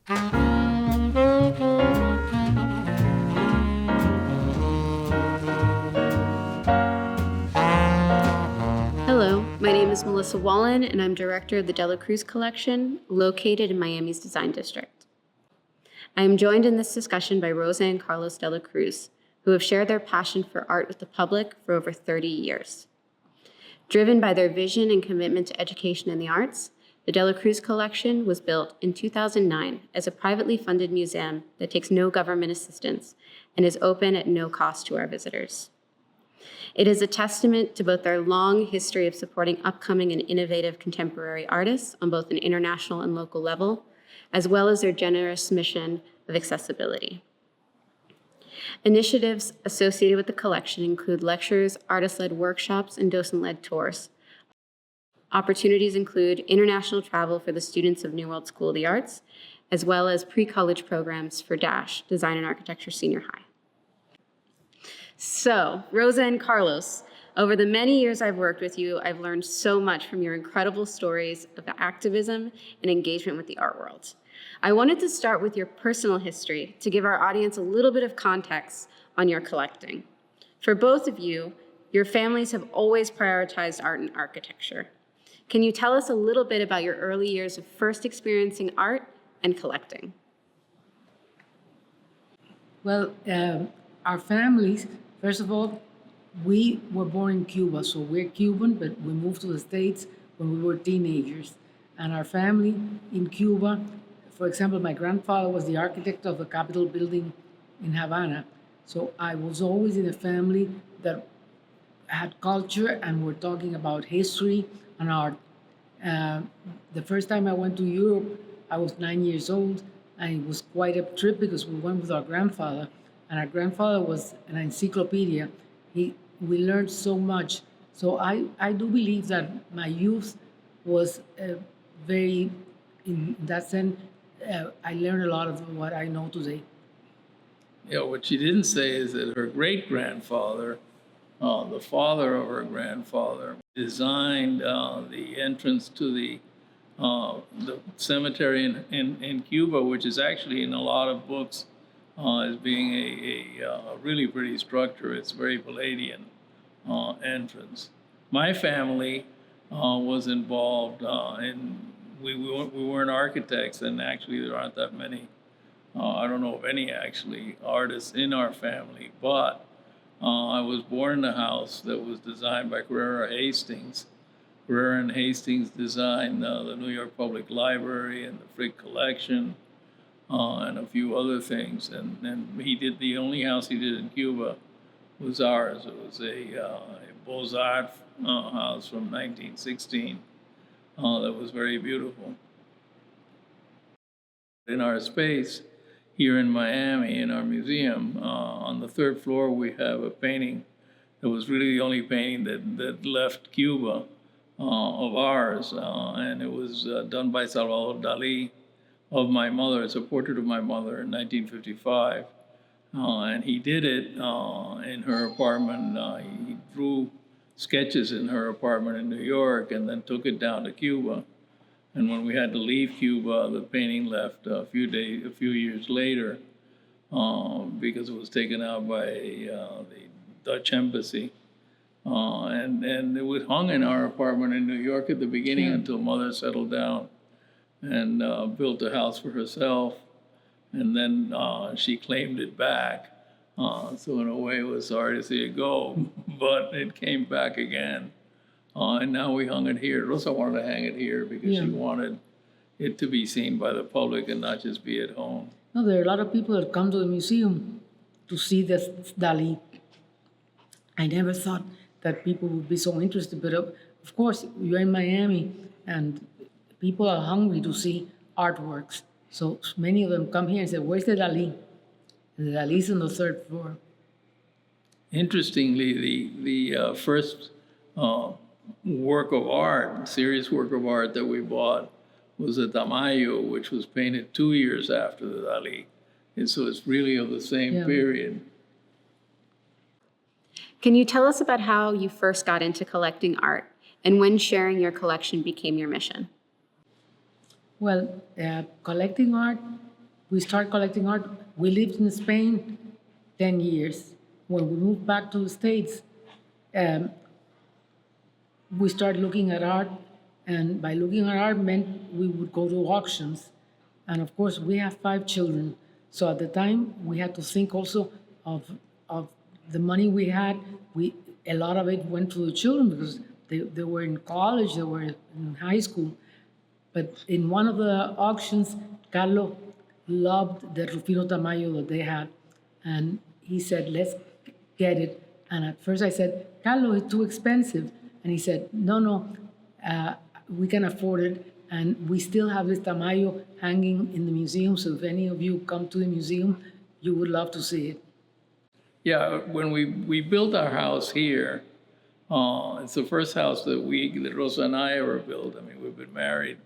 Hello, my name is Melissa Wallen, and I'm director of the De La Cruz Collection, located in Miami's Design District. I am joined in this discussion by Rosa and Carlos De La Cruz, who have shared their passion for art with the public for over 30 years. Driven by their vision and commitment to education and the arts, the De La Cruz Collection was built in 2009 as a privately funded museum that takes no government assistance and is open at no cost to our visitors. It is a testament to both their long history of supporting upcoming and innovative contemporary artists on both an international and local level, as well as their generous mission of accessibility. Initiatives associated with the collection include lectures, artist-led workshops, and docent-led tours. Opportunities include international travel for the students of New World School of the Arts, as well as pre-college programs for DASH, Design and Architecture Senior High. So, Rosa and Carlos, over the many years I've worked with you, I've learned so much from your incredible stories of activism and engagement with the art world. I wanted to start with your personal history to give our audience a little bit of context on your collecting. For both of you, your families have always prioritized art and architecture. Can you tell us a little bit about your early years of first experiencing art and collecting? Well, our families, first of all, we were born in Cuba, so we're Cuban, but we moved to the States when we were teenagers. And our family in Cuba, for example, my grandfather was the architect of the Capitol building in Havana. So I was always in a family that had culture and were talking about history and art. The first time I went to Europe, I was 9 years old, and it was quite a trip because we went with our grandfather, and our grandfather was an encyclopedia. We learned so much. So I do believe that my youth was very, in that sense, I learned a lot of what I know today. Yeah, what she didn't say is that her great-grandfather, the father of her grandfather, designed the entrance to the cemetery in Cuba, which is actually in a lot of books as being a really pretty structure. It's very Palladian entrance. My family was involved we weren't architects, and actually there aren't that many. I don't know of any actually artists in our family, but I was born in a house that was designed by Carrera Hastings. Carrera and Hastings designed the New York Public Library and the Frick Collection and a few other things. And he did, the only house he did in Cuba was ours. It was a Beaux-Arts house from 1916 that was very beautiful. In our space here in Miami, in our museum, on the third floor, we have a painting that was really the only painting that left Cuba of ours, and it was done by Salvador Dali of my mother. It's a portrait of my mother in 1955, and he did it in her apartment. He drew sketches in her apartment in New York and then took it down to Cuba. And when we had to leave Cuba, the painting left a few years later because it was taken out by the Dutch embassy. And it was hung in our apartment in New York at the beginning until Mother settled down and built a house for herself. And then she claimed it back. So in a way, it was sorry to see it go, but it came back again. And now we hung it here. Rosa wanted to hang it here because she wanted it to be seen by the public and not just be at home. No, there are a lot of people that come to the museum to see this Dali. I never thought that people would be so interested, but of course, you're in Miami, and people are hungry to see artworks. So many of them come here and say, "Where's the Dali?" And the Dali's on the third floor. Interestingly, the first work of art, serious work of art that we bought was a Tamayo, which was painted 2 years after the Dali. And so it's really of the same period. Can you tell us about how you first got into collecting art and when sharing your collection became your mission? Well, collecting art we started collecting art. We lived in Spain 10 years. When we moved back to the States, um, we started looking at art, and by looking at art meant we would go to auctions. And of course, we have 5 children. So at the time, we had to think also of the money we had. A lot of it went to the children because they were in college, they were in high school. But in one of the auctions, Carlo loved the Rufino Tamayo that they had. And he said, let's get it. And at first I said, Carlo, it's too expensive. And he said, no, we can afford it. And we still have this Tamayo hanging in the museum. So if any of you come to the museum, you would love to see it. Yeah, when we built our house here, it's the first house that Rosa and I ever built. I mean, we've been married,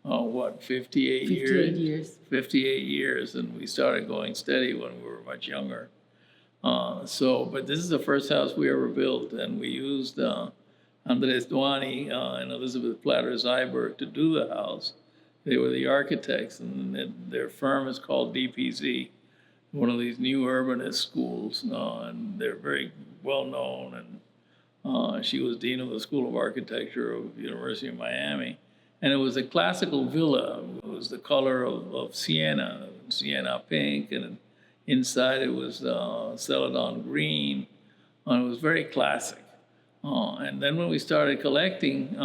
58 years? 58 years. 58 years, and we started going steady when we were much younger. But this is the first house we ever built, and we used Andres Duani and Elizabeth Platter-Zyberg to do the house. They were the architects, and their firm is called DPZ, one of these new urbanist schools, and they're very well known. And she was dean of the School of Architecture of the University of Miami. And it was a classical villa. It was the color of sienna pink, and inside it was celadon green. And it was very classic. And then when we started collecting,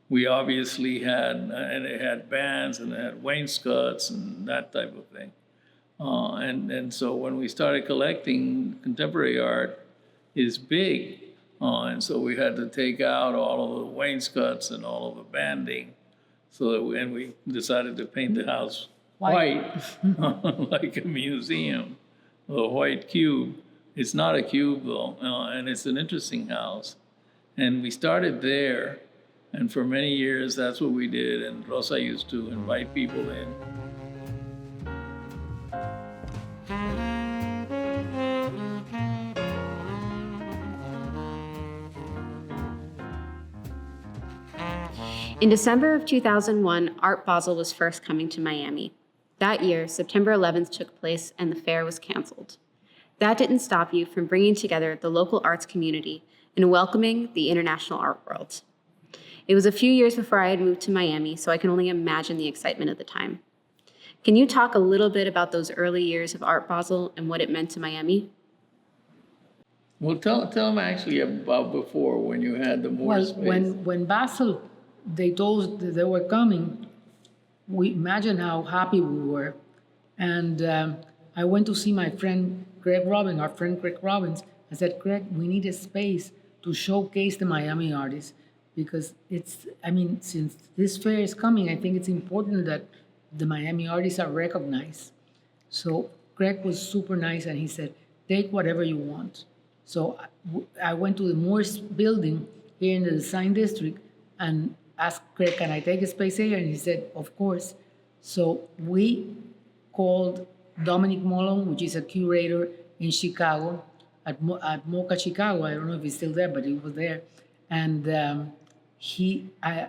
we obviously had, and it had bands and it had wainscots and that type of thing. And so when we started collecting, contemporary art is big. And so we had to take out all of the wainscots and all of the banding. And we decided to paint the house white like a museum, a white cube. It's not a cube though, and it's an interesting house. And we started there, and for many years that's what we did. And Rosa used to invite people in. In December of 2001, Art Basel was first coming to Miami. That year, September 11th took place and the fair was canceled. That didn't stop you from bringing together the local arts community and welcoming the international art world. It was a few years before I had moved to Miami, so I can only imagine the excitement at the time. Can you talk a little bit about those early years of Art Basel and what it meant to Miami? Well, tell them actually about before when you had the more space. When Basel, they told us that they were coming, we imagine how happy we were. And I went to see my friend Greg Robbins, our friend Greg Robbins. I said, Greg, we need a space to showcase the Miami artists because since this fair is coming, I think it's important that the Miami artists are recognized. So Greg was super nice and he said, take whatever you want. So I went to the Moores building here in the Design District and asked Greg, can I take a space here? And he said, of course. So we called Dominic Mullen, which is a curator in Chicago, at MoCA Chicago. I don't know if he's still there, but he was there. And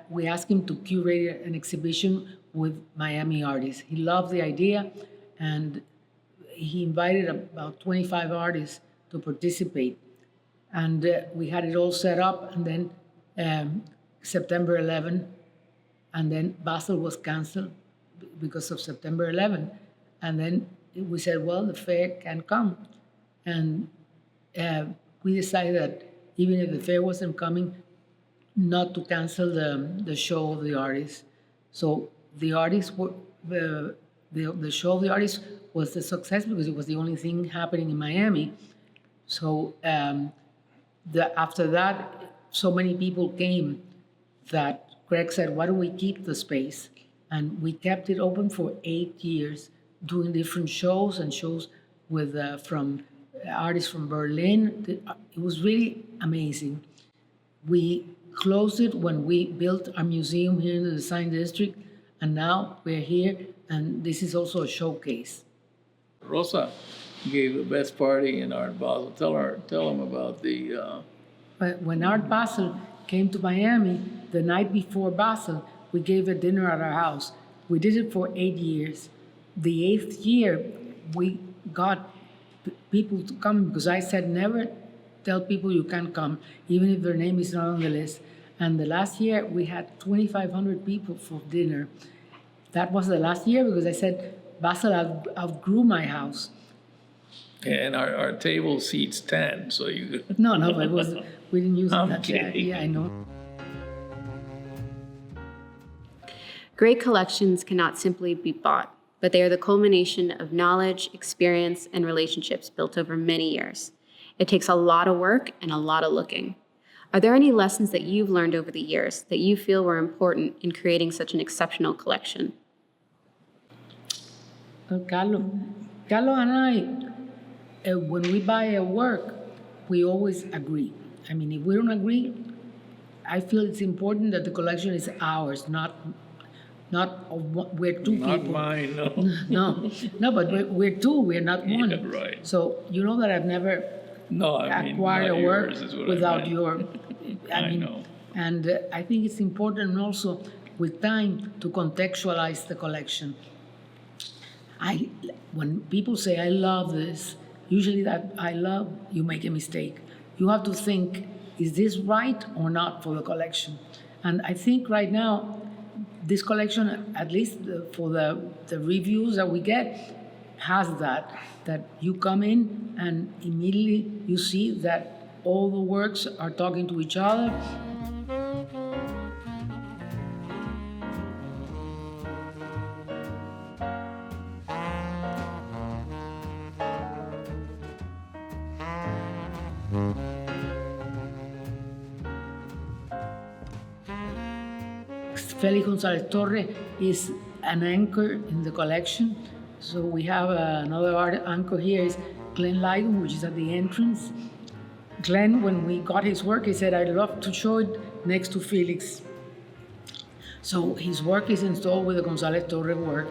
we asked him to curate an exhibition with Miami artists. He loved the idea, and he invited about 25 artists to participate. And we had it all set up, and then September 11, and then Basel was canceled because of September 11. And then we said, well, the fair can come. And we decided that even if the fair wasn't coming, not to cancel the show of the artists. So the artists were, the show of the artists was a success because it was the only thing happening in Miami. So after that, so many people came that Greg said, why don't we keep the space? And we kept it open for 8 years, doing different shows and shows with from artists from Berlin. It was really amazing. We closed it when we built our museum here in the Design District, and now we're here, and this is also a showcase. Rosa gave the best party in Art Basel. Tell them about the... But when Art Basel came to Miami, the night before Basel, we gave a dinner at our house. We did it for 8 years. the 8th year, we got people to come because I said never tell people you can't come, even if their name is not on the list. And the last year, we had 2,500 people for dinner. That was the last year because I said, Basel outgrew my house. And our table seats 10, so you. No, but we didn't use I'm that. kidding. Yeah, I know. Great collections cannot simply be bought, but they are the culmination of knowledge, experience, and relationships built over many years. It takes a lot of work and a lot of looking. Are there any lessons that you've learned over the years that you feel were important in creating such an exceptional collection? Carlos and I, when we buy a work, we always agree. I mean, if we don't agree, I feel it's important that the collection is ours, not of we're two Not people. mine, no. No, but we're two. We're not one. Yeah, right. So you know that I've never No, I mean, acquired not a work yours is what I without meant. your. I know. And I think it's important also with time to contextualize the collection. When people say I love this, usually that I love, you make a mistake. You have to think, is this right or not for the collection? And I think right now, this collection, at least for the reviews that we get, has that you come in and immediately you see that all the works are talking to each other. Felix Gonzalez Torre is an anchor in the collection. So we have another anchor here is Glenn Lydon, which is at the entrance. Glenn, when we got his work, he said, I'd love to show it next to Felix. So his work is installed with the Gonzalez Torre work.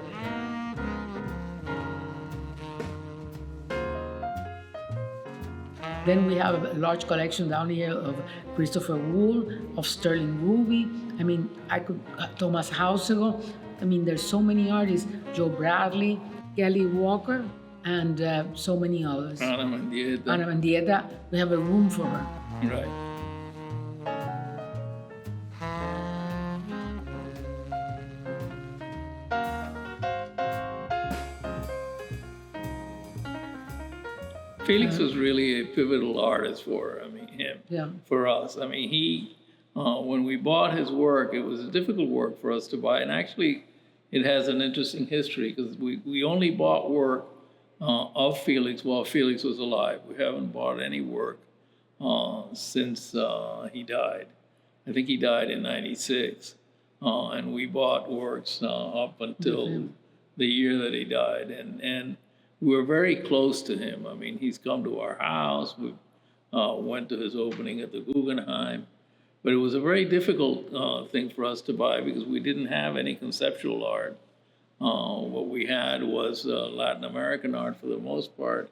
Then we have a large collection down here of Christopher Wool, of Sterling Ruby. I mean, Thomas Hausegel. I mean, there's so many artists, Joe Bradley, Kelly Walker, and so many others. Ana Mendieta. Ana Mendieta, we have a room for her. Right. Felix was really a pivotal artist for us. I mean, he, when we bought his work, it was a difficult work for us to buy. And actually, it has an interesting history because we only bought work of Felix while Felix was alive. We haven't bought any work since he died. I think he died in '96. And we bought works up until the year that he died. And we were very close to him. I mean, he's come to our house. We went to his opening at the Guggenheim. But it was a very difficult thing for us to buy because we didn't have any conceptual art. What we had was Latin American art for the most part.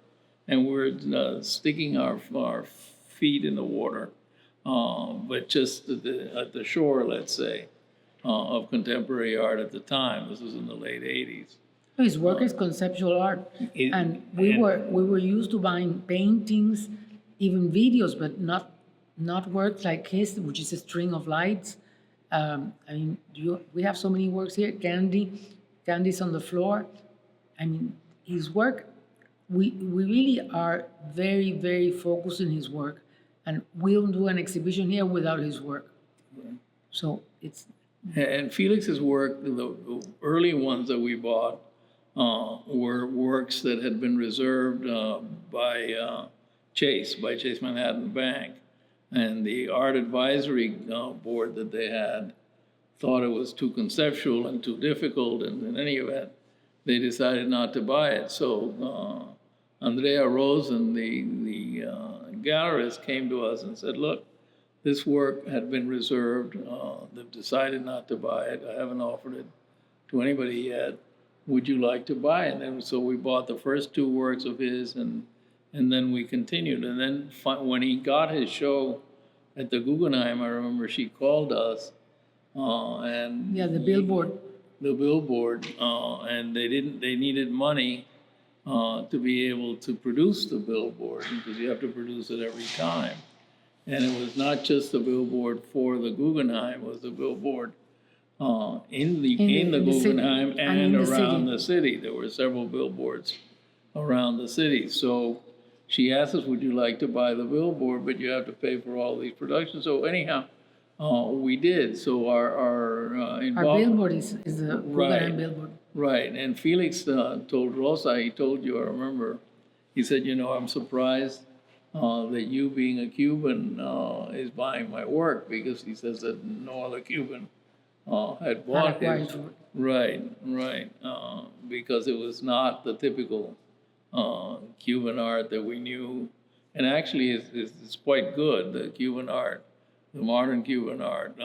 And we were sticking our feet in the water, but just at the shore, let's say, of contemporary art at the time. This was in the late 80s. His work is conceptual art, and we were used to buying paintings, even videos, but not works like his, which is a string of lights. I mean, we have so many works here. Candy's on the floor. I mean, his work. We really are very, very focused in his work, and we don't do an exhibition here without his work. So it's. And Felix's work, the early ones that we bought, were works that had been reserved by Chase Manhattan Bank. And the art advisory board that they had thought it was too conceptual and too difficult, and in any event, they decided not to buy it. So Andrea Rosen, the gallerist, came to us and said, look, this work had been reserved. They've decided not to buy it. I haven't offered it to anybody yet. Would you like to buy it? And so we bought the first two works of his, and then we continued. And then when he got his show at the Guggenheim, I remember she called us. The billboard. the billboard, and they needed money to be able to produce the billboard, because you have to produce it every time. And it was not just the billboard for the Guggenheim, it was the billboard in the Guggenheim and around the city. There were several billboards around the city. So she asked us, would you like to buy the billboard, but you have to pay for all these productions. So anyhow, we did. So our involvement. Our billboard is the Guggenheim billboard. Right. And Felix told Rosa, he told you, I remember, he said, I'm surprised that you being a Cuban is buying my work, because he says that no other Cuban had bought it. Right, because it was not the typical Cuban art that we knew. And actually, it's quite good, the Cuban art, the modern Cuban art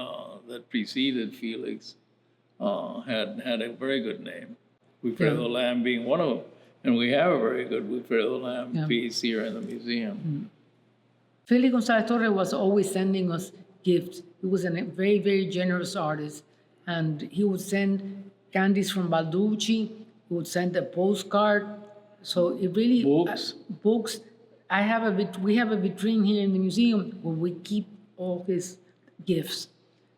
that preceded Felix had a very good name. Wilfredo Lamb being one of them. And we have a very good Wilfredo Lamb piece here in the museum. Felix Gonzalez Torres was always sending us gifts. He was a very, very generous artist. And he would send candies from Balducci. He would send a postcard. So it really... Books. We have a vitrine here in the museum where we keep all his gifts.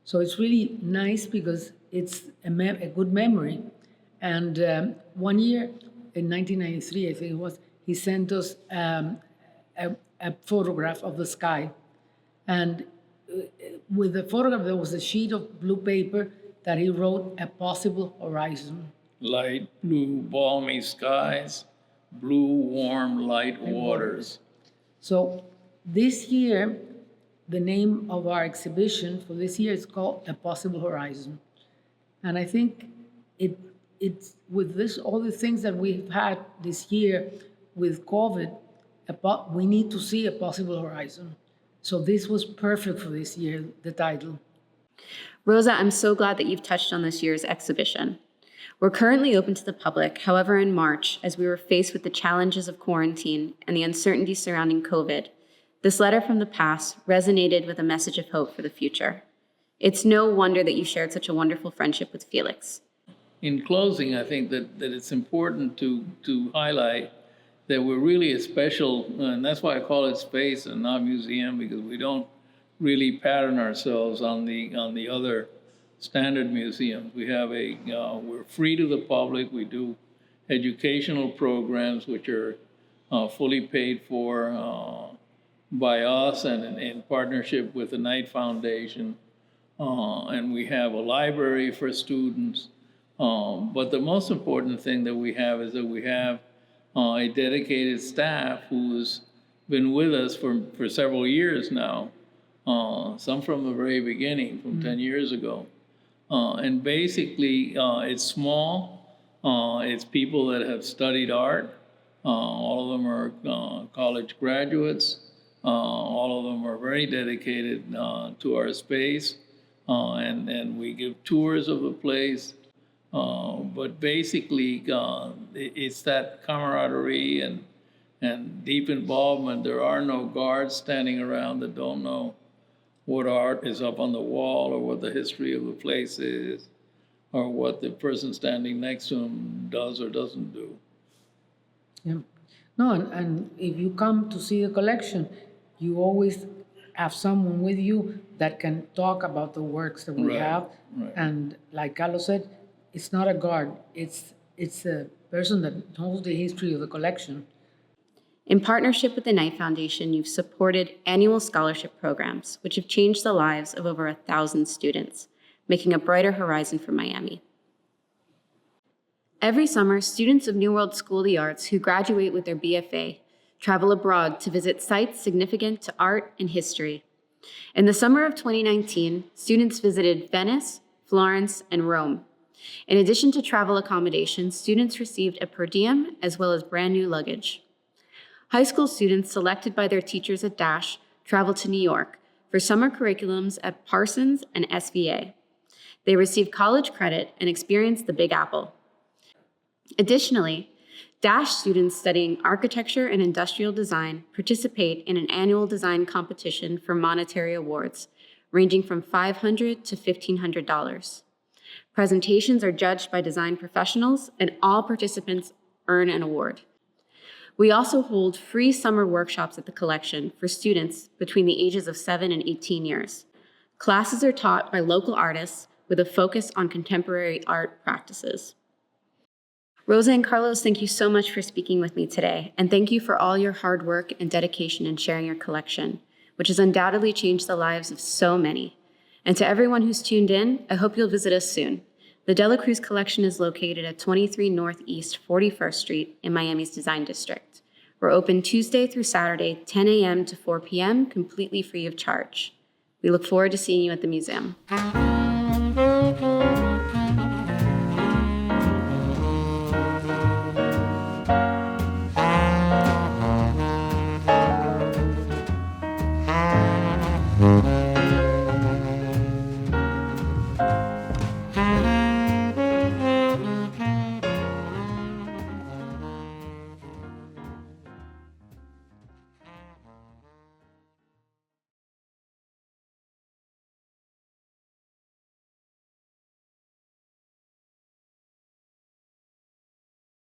So it's really nice because it's a good memory. And one year, in 1993, I think it was, he sent us a photograph of the sky. And with the photograph, there was a sheet of blue paper that he wrote a possible horizon. Light blue, balmy skies, blue, warm, light waters. So this year, the name of our exhibition for this year is called A Possible Horizon. And I think it's with all the things that we've had this year with COVID, we need to see a possible horizon. So this was perfect for this year, the title. Rosa, I'm so glad that you've touched on this year's exhibition. We're currently open to the public. However, in March, as we were faced with the challenges of quarantine and the uncertainty surrounding COVID, this letter from the past resonated with a message of hope for the future. It's no wonder that you shared such a wonderful friendship with Felix. In closing, I think that it's important to highlight that we're really a special, and that's why I call it space and not museum, because we don't really pattern ourselves on the other standard museums. We have we're free to the public. We do educational programs which are fully paid for by us and in partnership with the Knight Foundation. And we have a library for students. But the most important thing that we have is that we have a dedicated staff who's been with us for several years now, some from the very beginning, from 10 years ago. And basically, it's small. It's people that have studied art. All of them are college graduates. All of them are very dedicated to our space. And we give tours of the place. But basically, it's that camaraderie and deep involvement. There are no guards standing around that don't know what art is up on the wall or what the history of the place is or what the person standing next to him does or doesn't do. Yeah. No, and if you come to see the collection, you always have someone with you that can talk about the works that we have. Right. And like Carlos said, it's not a guard. It's a person that knows the history of the collection. In partnership with the Knight Foundation, you've supported annual scholarship programs, which have changed the lives of over 1,000 students, making a brighter horizon for Miami. Every summer, students of New World School of the Arts who graduate with their BFA travel abroad to visit sites significant to art and history. In the summer of 2019, students visited Venice, Florence, and Rome. In addition to travel accommodations, students received a per diem as well as brand new luggage. High school students selected by their teachers at DASH traveled to New York for summer curriculums at Parsons and SVA. They received college credit and experienced the Big Apple. Additionally, DASH students studying architecture and industrial design participate in an annual design competition for monetary awards, ranging from $500 to $1,500. Presentations are judged by design professionals, and all participants earn an award. We also hold free summer workshops at the collection for students between the ages of 7 and 18 years. Classes are taught by local artists with a focus on contemporary art practices. Rosa and Carlos, thank you so much for speaking with me today, and thank you for all your hard work and dedication in sharing your collection, which has undoubtedly changed the lives of so many. And to everyone who's tuned in, I hope you'll visit us soon. The De La Cruz collection is located at 23 Northeast 41st Street in Miami's Design District. We're open Tuesday through Saturday, 10 a.m. to 4 p.m., completely free of charge. We look forward to seeing you at the museum.